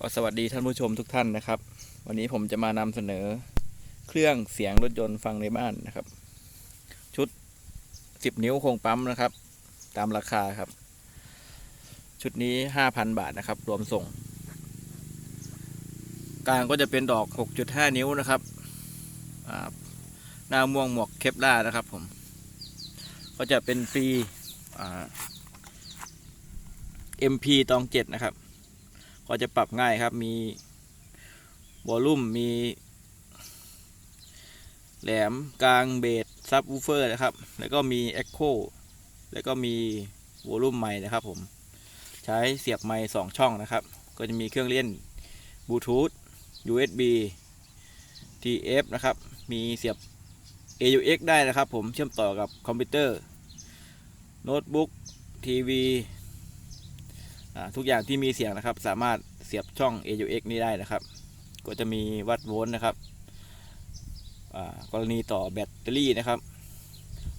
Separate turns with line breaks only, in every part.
สวัสดีท่านผู้ชมทุกท่านนะครับวันนี้ผมจะมานำเสนอเครื่องเสียงรถยนต์ฟังในบ้านนะครับชุด10 นิ้วโครงปั๊มนะครับตามราคาครับชุดนี้ 5,000 บาทนะครับรวมส่งกลางก็จะเป็นดอก 6.5 นิ้วนะครับหน้าม่วงหมวกเคปล่านะครับผมก็จะเป็นปีMP ตอง7นะครับก็จะปรับง่ายครับมีวอลลุ่มมีแหลมกลางเบสซับวูฟเฟอร์นะครับแล้วก็มีเอ็กโคแล้วก็มีวอลลุ่มไมค์นะครับผมใช้เสียบไมค์2ช่องนะครับก็จะมีเครื่องเล่นบลูทูธ USB TF นะครับมีเสียบ AUX ได้นะครับผมเชื่อมต่อกับคอมพิวเตอร์โน้ตบุ๊กทีวีทุกอย่างที่มีเสียงนะครับสามารถเสียบช่อง AUX นี้ได้นะครับก็จะมีวัดโวลต์นะครับกรณีต่อแบตเตอรี่นะครับ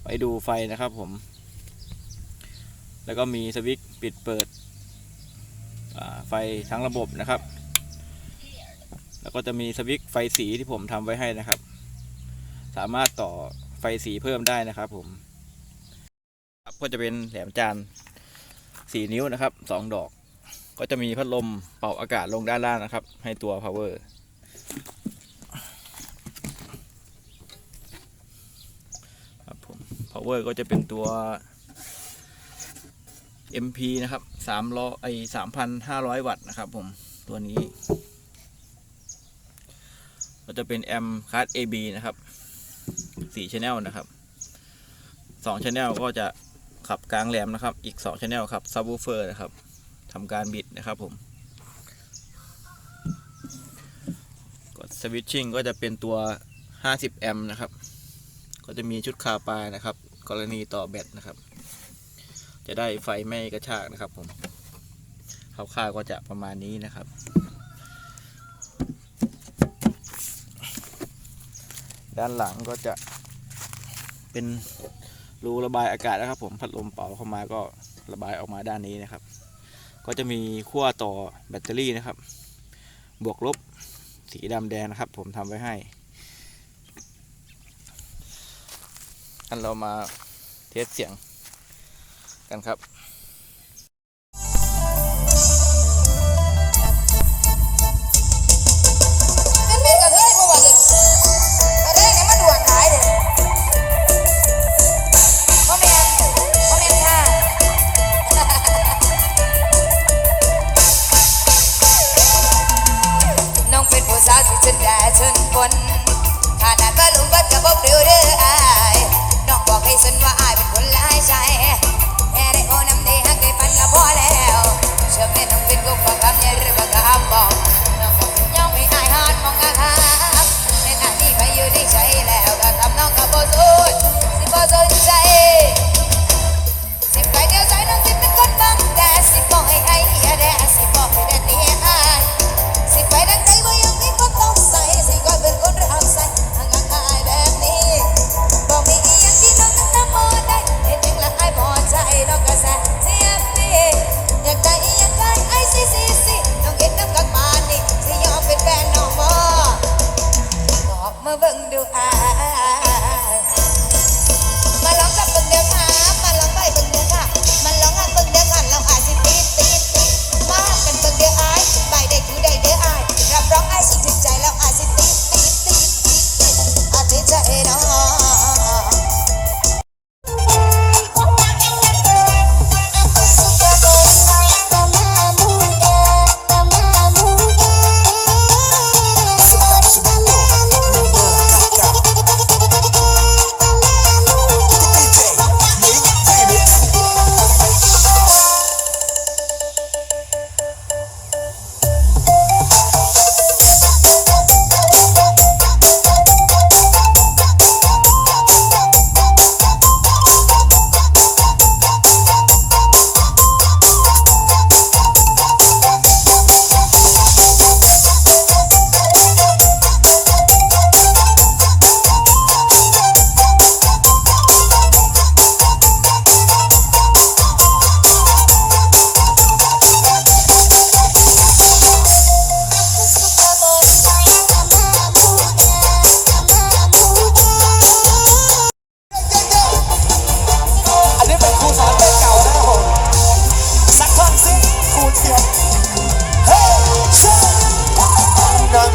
ไว้ดูไฟนะครับผมแล้วก็มีสวิตช์ปิดเปิดไฟทั้งระบบนะครับแล้วก็จะมีสวิตช์ไฟสีที่ผมทำไว้ให้นะครับสามารถต่อไฟสีเพิ่มได้นะครับผมก็จะเป็นแหลมจาน4 นิ้วนะครับ2 ดอกก็จะมีพัดลมเป่าอากาศลงด้านล่างนะครับให้ตัว power ครับผม power ก็จะเป็นตัว MP นะครับ3,500 วัตต์นะครับผมตัวนี้ก็จะเป็นแอมป์คาร์ด AB นะครับ4 channel นะครับ2 channel ก็จะขับกลางแหลมนะครับอีก2 channel ขับ subwoofer นะครับทำการบิดนะครับผมกดสวิตชิ่งก็จะเป็นตัว50 แอมป์นะครับก็จะมีชุดคาปลายนะครับกรณีต่อแบตนะครับจะได้ไฟไม่กระชากนะครับผมคร่าวๆก็จะประมาณนี้นะครับด้านหลังก็จะเป็นรูระบายอากาศนะครับผมพัดลมเป่าเข้ามาก็ระบายออกมาด้านนี้นะครับก็จะมีขั้วต่อแบตเตอรี่นะครับบวกลบสีดำแดงนะครับผมทำไว้ให้อันเรามาเทสเสียงกันครับ
ฉันได้ฉันคนขนาดว่าลุงก็จะบอกเร็วเด้ออายน้องบอกให้ฉันว่าอายเป็นคนหลายใจแค่ได้โอ้น้ำดีหักได้ฟันก็พอแล้วเชื่อแม่น้องเป็นกุ๊กฟังคำเนี่ยหรือว่าคำบอกน้องบอกยอมให้อายหาดมองอาคาแม่นานนี่ไปอยู่ในใจแล้วก็ทำน้องก็บ่สนสิบ่สนใจสิไปเดียวใจน้องสิเป็นคนบังแต่สิบอกให้ไอ้ยาแดสิบอกให้แดนนี่อายสิไปดังใจว่ายังมีคนต้องใส่สิก็เป็นคนรักใส่ห่างอายแบบนี้บอกมีอีหยังที่น้องนั้นทำบ่ได้เห็นยังละอายพอใจน้องก็แซ่เสียบดีอยากได้อีหยังได้ไอ้สิ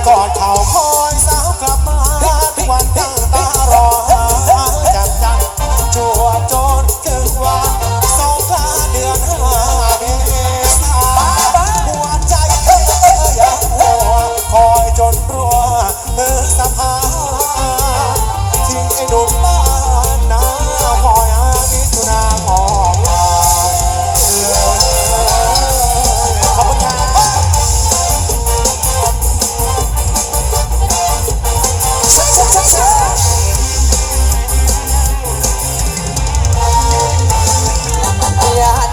กอดเข่าคอยสาวกลับมาทุกวันตั้งตารอหาจับจันชั่วจนถึงวันสงกรานต์เดือน5 เมษายนหัวใจยังหัวคอยจนรัวสะพานทิ้งไอ้หนุ่มบ้านนาคอยหามิถุนามองลาขอบคุณครับ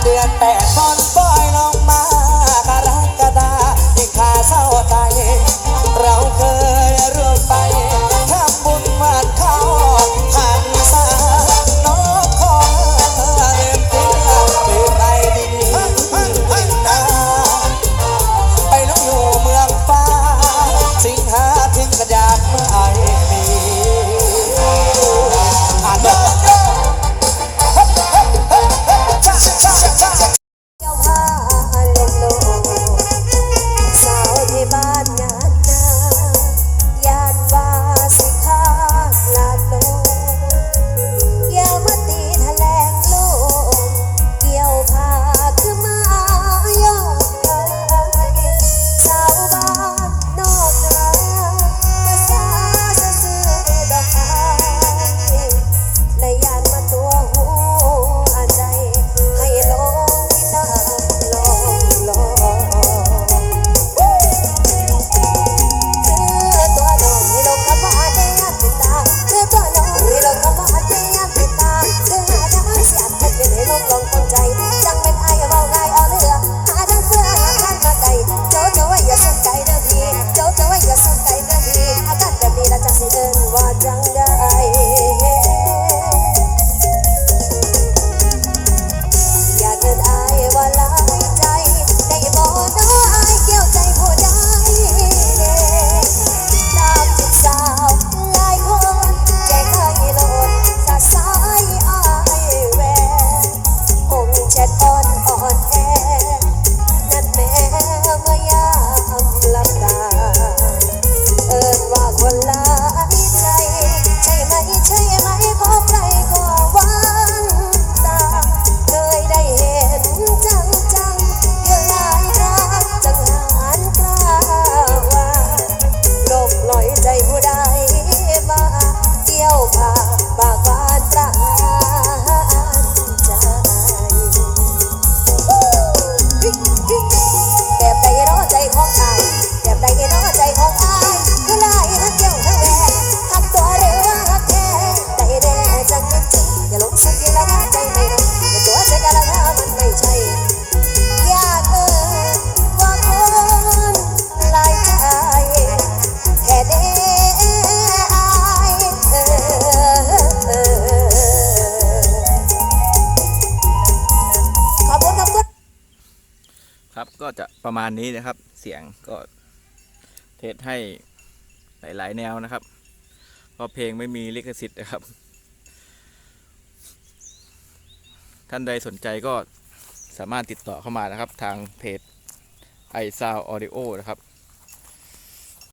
เดือน8ฝนปล่อยลงมากรกฎายิ่งขาเศร้าใจเราเคยร่วมไปทำบุญวันเข้าหันษาน้องขอเรียนเที่ยวลืมไปดีนะไปน้องอยู่เมืองฟ้าสิงหาถึงกันยาเมื่อไอ้มีอ่านเจ้าพาลงโลสาวที่บ้านงานนายานวาสิคาลาโลอย่ามาตีแถลงโลเกี่ยวพาคือมายอดกายสาวบ้านนอกนาภาษาซื่อดอกไม้ในยานมาตัวหัวใจให้ลงที่น้ำลองคือตัวน้องให้ลงคำว่าได้ยากติดตาคือตัวน้องให้ลงคำว่าได้ยากติดตาคือหาทางเสียดให้เป็นให้ลงลงตั้งใจจังเป็นไอ้เบาไงเอาเรือหาทางเสื้อหาทางมาไกลโจ้จะไว้อย่าสนใจเด้อพี่โจ้จะไว้อย่าสนใจเด้อพี่อาการแบบนี้ละจังสิเอิ้นว่าจังได้อย่าเกินอายว่าหลายใจได้บ่น้ออายเกี่ยวใจผู้ใดตามจีบสาวหลายคนใจเคยโลดสาสายอายแวคงแชทอ่อนแอนั่นแม่เมื่อยามหลับตาเอิ้นว่าคนหลายใจใช่ไหมใช่ไหมขอใครก็หวังตาเคยได้เห็นจังเยอะหลายครั้งจังหารกล้าว่าโลกลอยใจผู้ใดมาเกี่ยวพาบากบานปราณใจแบบใดเนาะใจของอายแบบใดเนาะใจของอายคือลายทั้งเกี่ยวทั้งแหวกหักตัวหรือว่าหักแท้ใจแด่จังจริงอย่าหลงสักทีละนะใจไม่ลงแต่ตัวใจกันละนะมันไม่ใช่อยากว่าคนหลายใจแค่เด้อายขอบคุณครับ
ครับก็จะประมาณนี้นะครับ เสียงก็เทสให้หลายๆแนวนะครับเพราะเพลงไม่มีลิขสิทธิ์นะครับ ท่านใดสนใจก็สามารถติดต่อเข้ามานะครับทางเพจ iSound Audio นะครับ